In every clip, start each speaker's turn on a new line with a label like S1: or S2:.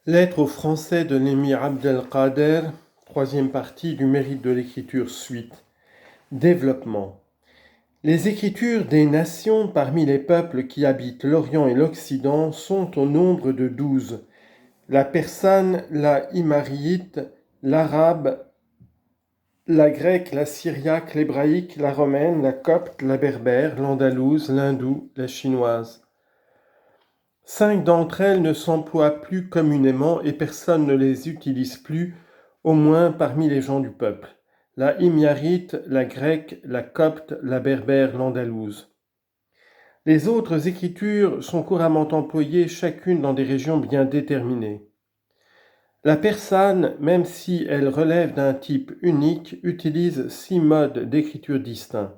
S1: Lettre aux Français de l'émir Abdelkader, troisième partie du mérite de l'écriture suite. Développement. Les écritures des nations parmi les peuples qui habitent l'Orient et l'Occident sont au nombre de 12. La persane, la himarite, l'arabe, la grecque, la syriaque, l'hébraïque, la romaine, la copte, la berbère, l'andalouse, l'hindoue, la chinoise. 5 d'entre elles ne s'emploient plus communément et personne ne les utilise plus, au moins parmi les gens du peuple. La himyarite, la grecque, la copte, la berbère, l'andalouse. Les autres écritures sont couramment employées chacune dans des régions bien déterminées. La persane, même si elle relève d'un type unique, utilise 6 modes d'écriture distincts.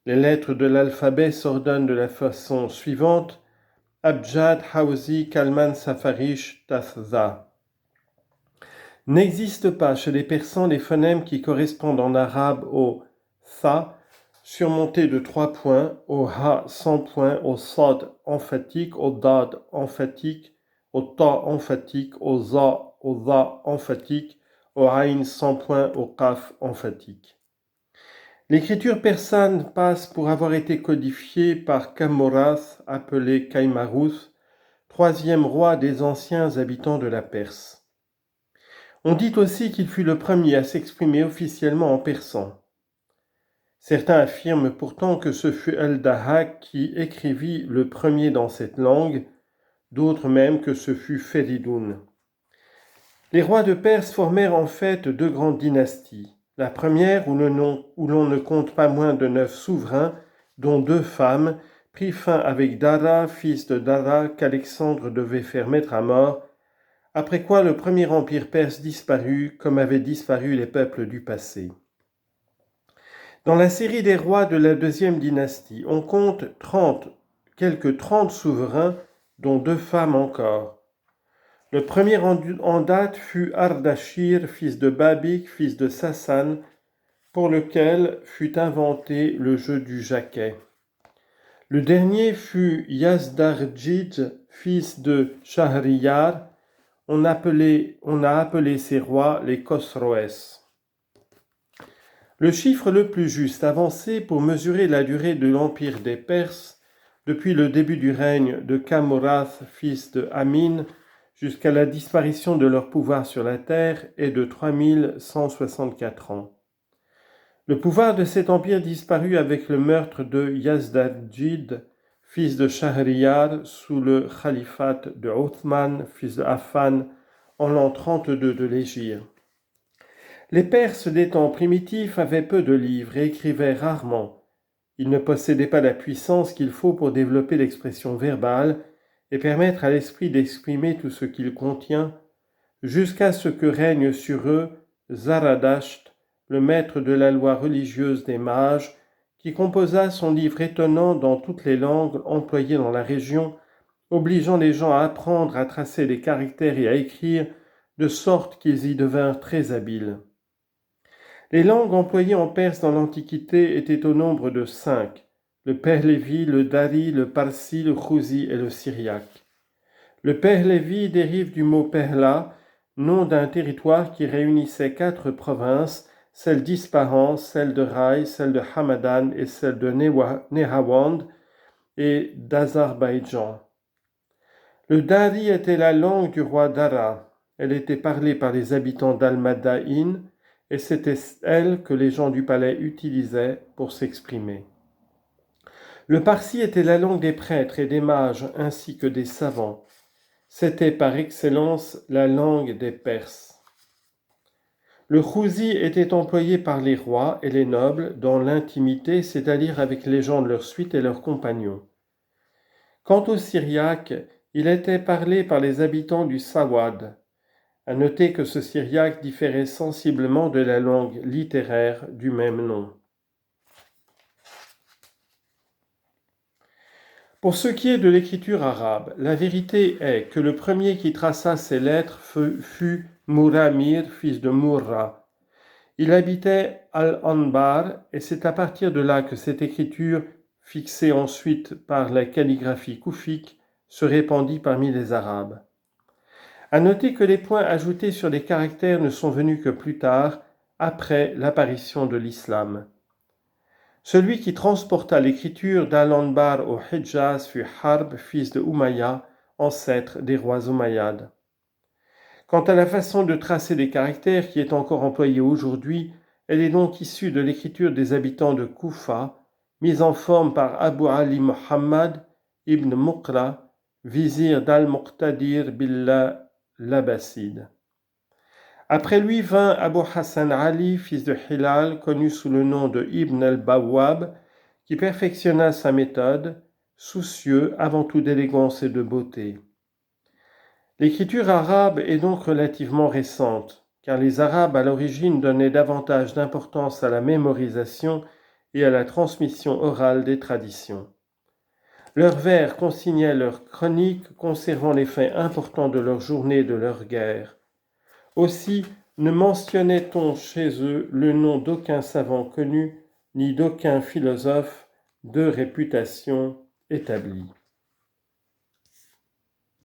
S1: Les lettres de l'alphabet s'ordonnent de la façon suivante: Abjad, Hausi, Kalman, Safarish, Tathza. N'existe pas chez les Persans les phonèmes qui correspondent en arabe au tha, surmonté de 3 points, au ha sans point, au sad emphatique, au dad emphatique, au ta emphatique, au za emphatique, au aïn sans point, au qaf emphatique. L'écriture persane passe pour avoir été codifiée par Kamorath, appelé Kaimarouth, troisième roi des anciens habitants de la Perse. On dit aussi qu'il fut le premier à s'exprimer officiellement en persan. Certains affirment pourtant que ce fut El-Dahak qui écrivit le premier dans cette langue, d'autres même que ce fut Feridoun. Les rois de Perse formèrent en fait 2 grandes dynasties. La première, où l'on ne compte pas moins de 9 souverains, dont 2 femmes, prit fin avec Dara, fils de Dara, qu'Alexandre devait faire mettre à mort, après quoi le premier empire perse disparut, comme avaient disparu les peuples du passé. Dans la série des rois de la deuxième dynastie, on compte quelques 30 souverains, dont 2 femmes encore. Le premier en date fut Ardashir, fils de Babik, fils de Sassan, pour lequel fut inventé le jeu du jaquet. Le dernier fut Yazdarjid, fils de Shahriyar. On a appelé ces rois les Khosroès. Le chiffre le plus juste avancé pour mesurer la durée de l'empire des Perses, depuis le début du règne de Kamorath, fils de Amin, jusqu'à la disparition de leur pouvoir sur la terre, est de 3164 ans. Le pouvoir de cet empire disparut avec le meurtre de Yazdarjid, fils de Shahriyar, sous le califat de Othman, fils de Affan, en l'an 32 de l'Hégire. Les Perses des temps primitifs avaient peu de livres et écrivaient rarement. Ils ne possédaient pas la puissance qu'il faut pour développer l'expression verbale et permettre à l'esprit d'exprimer tout ce qu'il contient, jusqu'à ce que règne sur eux Zaradasht, le maître de la loi religieuse des mages, qui composa son livre étonnant dans toutes les langues employées dans la région, obligeant les gens à apprendre à tracer les caractères et à écrire, de sorte qu'ils y devinrent très habiles. Les langues employées en Perse dans l'Antiquité étaient au nombre de 5, le Pehlevi, le Dari, le Parsi, le Khouzi et le syriaque. Le Pehlevi dérive du mot Pehla, nom d'un territoire qui réunissait 4 provinces, celle d'Ispahan, celle de Rai, celle de Hamadan et celle de Nehawand et d'Azerbaïdjan. Le Dari était la langue du roi Dara. Elle était parlée par les habitants d'Al-Madain et c'était elle que les gens du palais utilisaient pour s'exprimer. Le Parsi était la langue des prêtres et des mages ainsi que des savants. C'était par excellence la langue des Perses. Le Khouzi était employé par les rois et les nobles dans l'intimité, c'est-à-dire avec les gens de leur suite et leurs compagnons. Quant au syriaque, il était parlé par les habitants du Sawad. À noter que ce syriaque différait sensiblement de la langue littéraire du même nom. Pour ce qui est de l'écriture arabe, la vérité est que le premier qui traça ces lettres fut Muramir, fils de Murra. Il habitait Al-Anbar et c'est à partir de là que cette écriture, fixée ensuite par la calligraphie koufique, se répandit parmi les Arabes. À noter que les points ajoutés sur les caractères ne sont venus que plus tard, après l'apparition de l'islam. Celui qui transporta l'écriture d'Al-Anbar au Hijaz fut Harb, fils de Umayya, ancêtre des rois omeyyades. Quant à la façon de tracer les caractères qui est encore employée aujourd'hui, elle est donc issue de l'écriture des habitants de Koufa, mise en forme par Abu Ali Muhammad ibn Muqra, vizir d'Al-Muqtadir Billah l'Abbasside. Après lui vint Abu Hassan Ali, fils de Hilal, connu sous le nom de Ibn al-Bawwab, qui perfectionna sa méthode, soucieux avant tout d'élégance et de beauté. L'écriture arabe est donc relativement récente, car les Arabes à l'origine donnaient davantage d'importance à la mémorisation et à la transmission orale des traditions. Leurs vers consignaient leurs chroniques, conservant les faits importants de leur journée et de leur guerre. Aussi ne mentionnait-on chez eux le nom d'aucun savant connu, ni d'aucun philosophe de réputation établie.